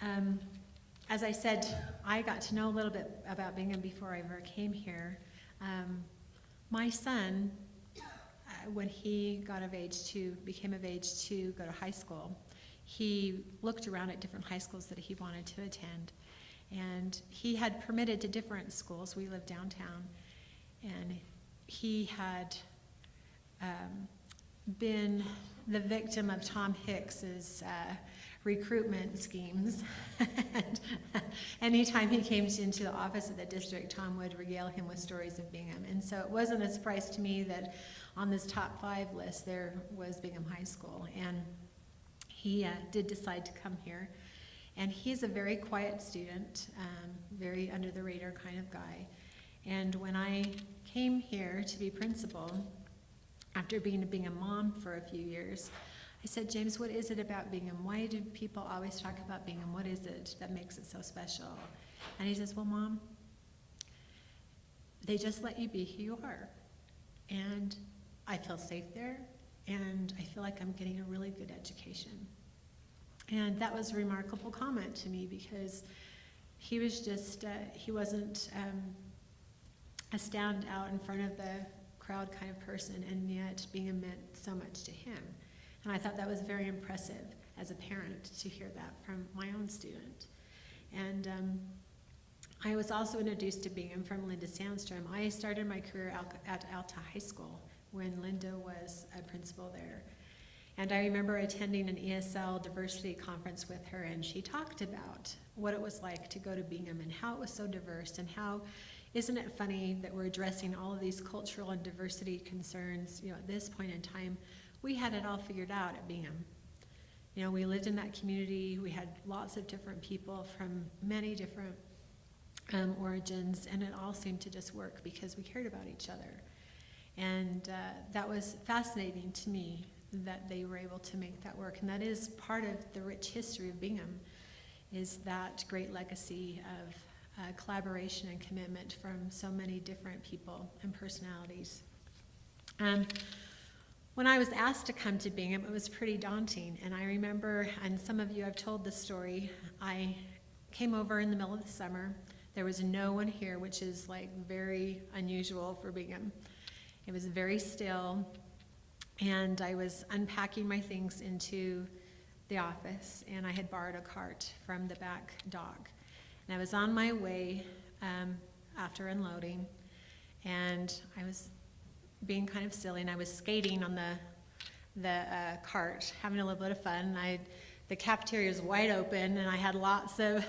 As I said, I got to know a little bit about Bingham before I ever came here. My son, when he became of age to go to high school, he looked around at different high schools that he wanted to attend. And he had permitted to different schools. We lived downtown. And he had been the victim of Tom Hicks's recruitment schemes. And anytime he came into the office of the district, Tom would regale him with stories of Bingham. And so it wasn't a surprise to me that on this top 5 list there was Bingham High School. And he did decide to come here. And he's a very quiet student, very under the radar kind of guy. And when I came here to be principal, after being a Bingham mom for a few years, I said, James, what is it about Bingham? Why do people always talk about Bingham? What is it that makes it so special? And he says, well, Mom, they just let you be who you are. And I feel safe there, and I feel like I'm getting a really good education. And that was a remarkable comment to me, because he was just, he wasn't a stand out in front of the crowd kind of person, and yet Bingham meant so much to him. And I thought that was very impressive as a parent to hear that from my own student. And I was also introduced to Bingham from Linda Sandstrom. I started my career at Alta High School when Linda was a principal there. And I remember attending an ESL diversity conference with her, and she talked about what it was like to go to Bingham and how it was so diverse, and how, isn't it funny that we're addressing all of these cultural and diversity concerns, at this point in time. We had it all figured out at Bingham. We lived in that community. We had lots of different people from many different origins, and it all seemed to just work because we cared about each other. And that was fascinating to me, that they were able to make that work. And that is part of the rich history of Bingham, is that great legacy of collaboration and commitment from so many different people and personalities. When I was asked to come to Bingham, it was pretty daunting. And I remember, and some of you have told this story, I came over in the middle of the summer. There was no one here, which is like very unusual for Bingham. It was very still. And I was unpacking my things into the office, and I had borrowed a cart from the back dock. And I was on my way after unloading, and I was being kind of silly, and I was skating on the cart, having a little bit of fun. The cafeteria was wide open, and I had lots of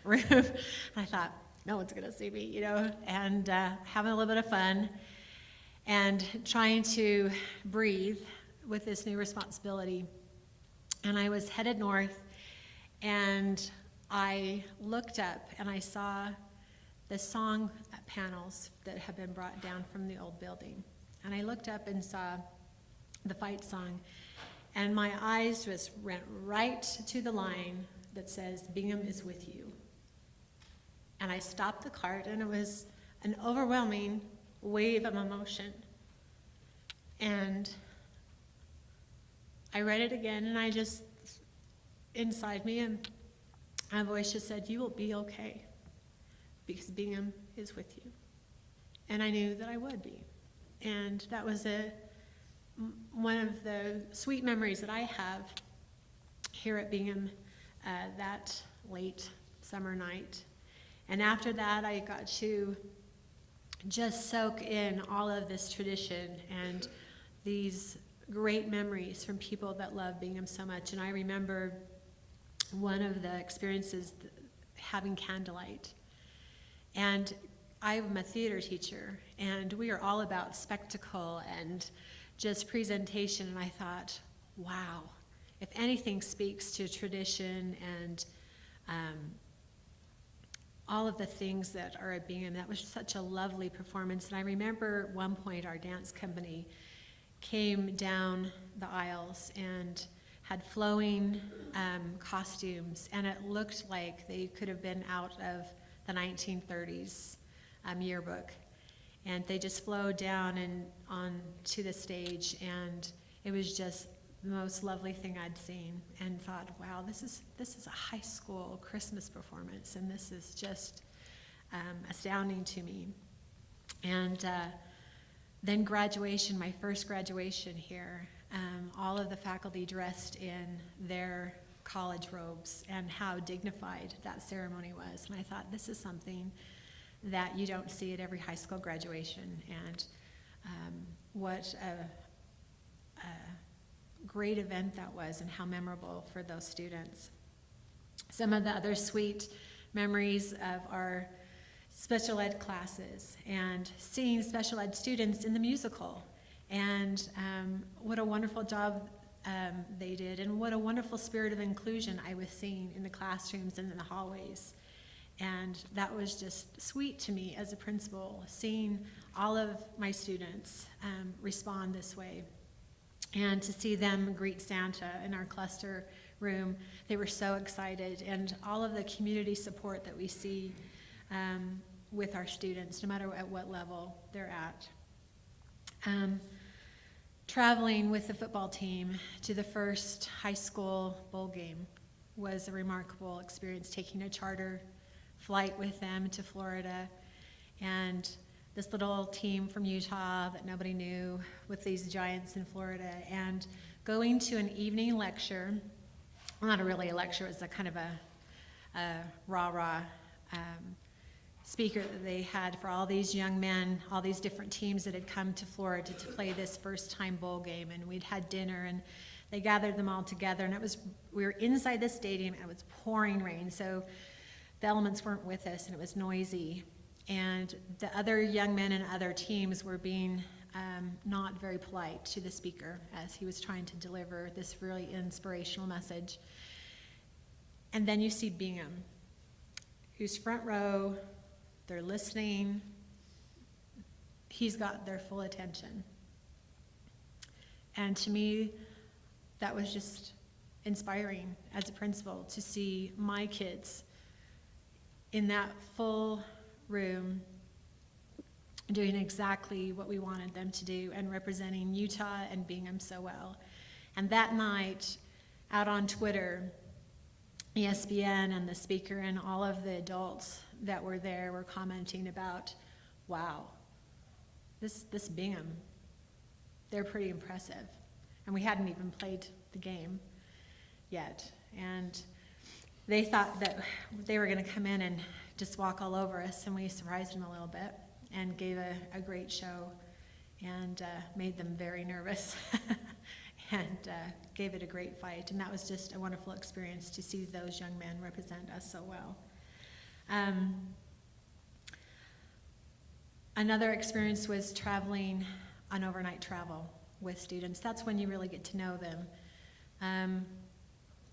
room. And I thought, no one's going to see me, and having a little bit of fun, and trying to breathe with this new responsibility. And I was headed north, and I looked up, and I saw the song panels that had been brought down from the old building. And I looked up and saw the fight song, and my eyes just went right to the line that says, Bingham is with you. And I stopped the cart, and it was an overwhelming wave of emotion. And I read it again, and I just, inside me, and my voice just said, you will be okay, because Bingham is with you. And I knew that I would be. And that was one of the sweet memories that I have here at Bingham that late summer night. And after that, I got to just soak in all of this tradition and these great memories from people that love Bingham so much. And I remember one of the experiences having candlelight. And I'm a theater teacher, and we are all about spectacle and just presentation. And I thought, wow, if anything speaks to tradition and all of the things that are at Bingham, that was such a lovely performance. And I remember at one point our dance company came down the aisles and had flowing costumes, and it looked like they could have been out of the 1930s yearbook. And they just flowed down and onto the stage, and it was just the most lovely thing I'd seen, and thought, wow, this is a high school Christmas performance, and this is just astounding to me. And then graduation, my first graduation here, all of the faculty dressed in their college robes, and how dignified that ceremony was. And I thought, this is something that you don't see at every high school graduation, and what a great event that was, and how memorable for those students. Some of the other sweet memories of our special ed classes, and seeing special ed students in the musical, and what a wonderful job they did, and what a wonderful spirit of inclusion I was seeing in the classrooms and in the hallways. And that was just sweet to me as a principal, seeing all of my students respond this way. And to see them greet Santa in our cluster room, they were so excited. And all of the community support that we see with our students, no matter at what level they're at. Traveling with the football team to the first high school bowl game was a remarkable experience, taking a charter flight with them to Florida, and this little team from Utah that nobody knew with these giants in Florida, and going to an evening lecture. Well, not really a lecture, it was a kind of a rah-rah speaker that they had for all these young men, all these different teams that had come to Florida to play this first-time bowl game. And we'd had dinner, and they gathered them all together, and we were inside the stadium, and it was pouring rain, so the elements weren't with us, and it was noisy. And the other young men and other teams were being not very polite to the speaker as he was trying to deliver this really inspirational message. And then you see Bingham, who's front row, they're listening, he's got their full attention. And to me, that was just inspiring as a principal, to see my kids in that full room doing exactly what we wanted them to do, and representing Utah and Bingham so well. And that night, out on Twitter, ESPN and the speaker and all of the adults that were there were commenting about, wow, this Bingham, they're pretty impressive. And we hadn't even played the game yet. And they thought that they were going to come in and just walk all over us, and we surprised them a little bit and gave a great show, and made them very nervous and gave it a great fight. And that was just a wonderful experience to see those young men represent us so well. Another experience was traveling on overnight travel with students. That's when you really get to know them.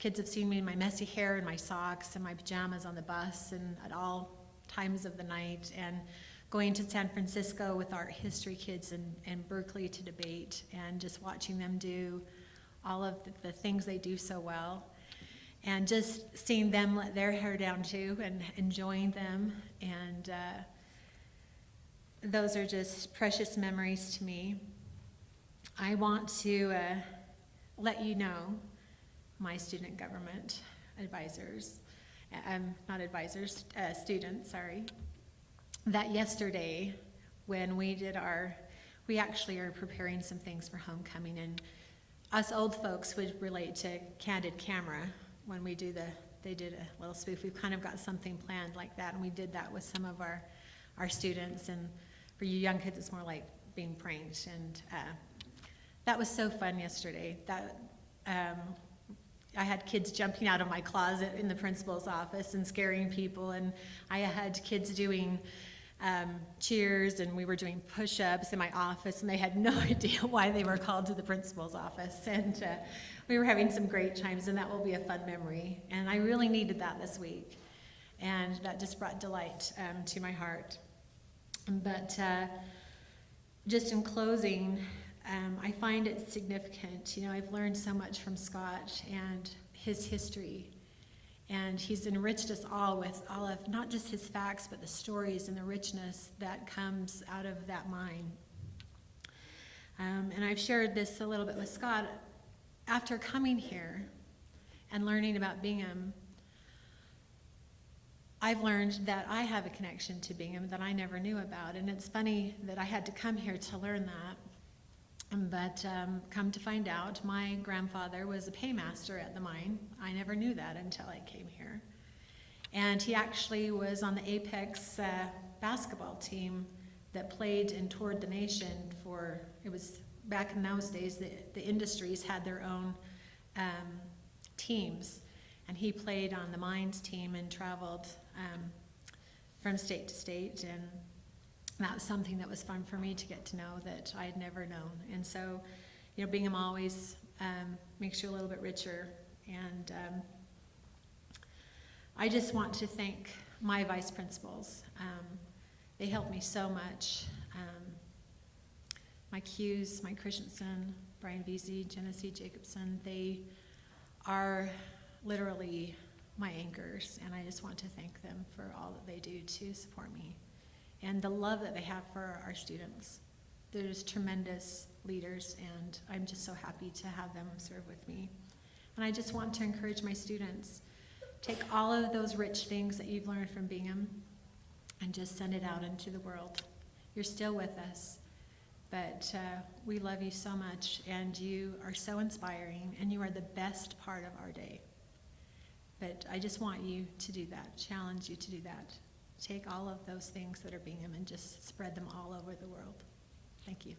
Kids have seen me in my messy hair and my socks and my pajamas on the bus, and at all times of the night, and going to San Francisco with art history kids and Berkeley to debate, and just watching them do all of the things they do so well, and just seeing them let their hair down too, and enjoying them. And those are just precious memories to me. I want to let you know, my student government advisors, students, that yesterday when we actually are preparing some things for homecoming, and us old folks would relate to Candid Camera when they did a little spoof. We've kind of got something planned like that, and we did that with some of our students, and for you young kids, it's more like being pranked, and that was so fun yesterday. I had kids jumping out of my closet in the principal's office and scaring people, and I had kids doing cheers, and we were doing push-ups in my office, and they had no idea why they were called to the principal's office. And we were having some great times, and that will be a fun memory. And I really needed that this week, and that just brought delight to my heart. But just in closing, I find it significant. I've learned so much from Scott and his history, and he's enriched us all with all of not just his facts, but the stories and the richness that comes out of that mind. And I've shared this a little bit with Scott. after coming here and learning about Bingham, I've learned that I have a connection to Bingham that I never knew about. And it's funny that I had to come here to learn that. But come to find out, my grandfather was a paymaster at the mine. I never knew that until I came here. And he actually was on the Apex basketball team that played and toured the nation for, it was back in those days, the industries had their own teams. And he played on the mines team and traveled from state to state. And that was something that was fun for me to get to know that I had never known. And so, you know, Bingham always makes you a little bit richer. And I just want to thank my vice principals. They helped me so much. Mike Hughes, Mike Christensen, Brian Veazey, Genesee Jacobson, they are literally my anchors, and I just want to thank them for all that they do to support me and the love that they have for our students. They're just tremendous leaders, and I'm just so happy to have them serve with me. And I just want to encourage my students, take all of those rich things that you've learned from Bingham and just send it out into the world. You're still with us, but we love you so much, and you are so inspiring, and you are the best part of our day. But I just want you to do that, challenge you to do that. Take all of those things that are Bingham and just spread them all over the world. Thank you.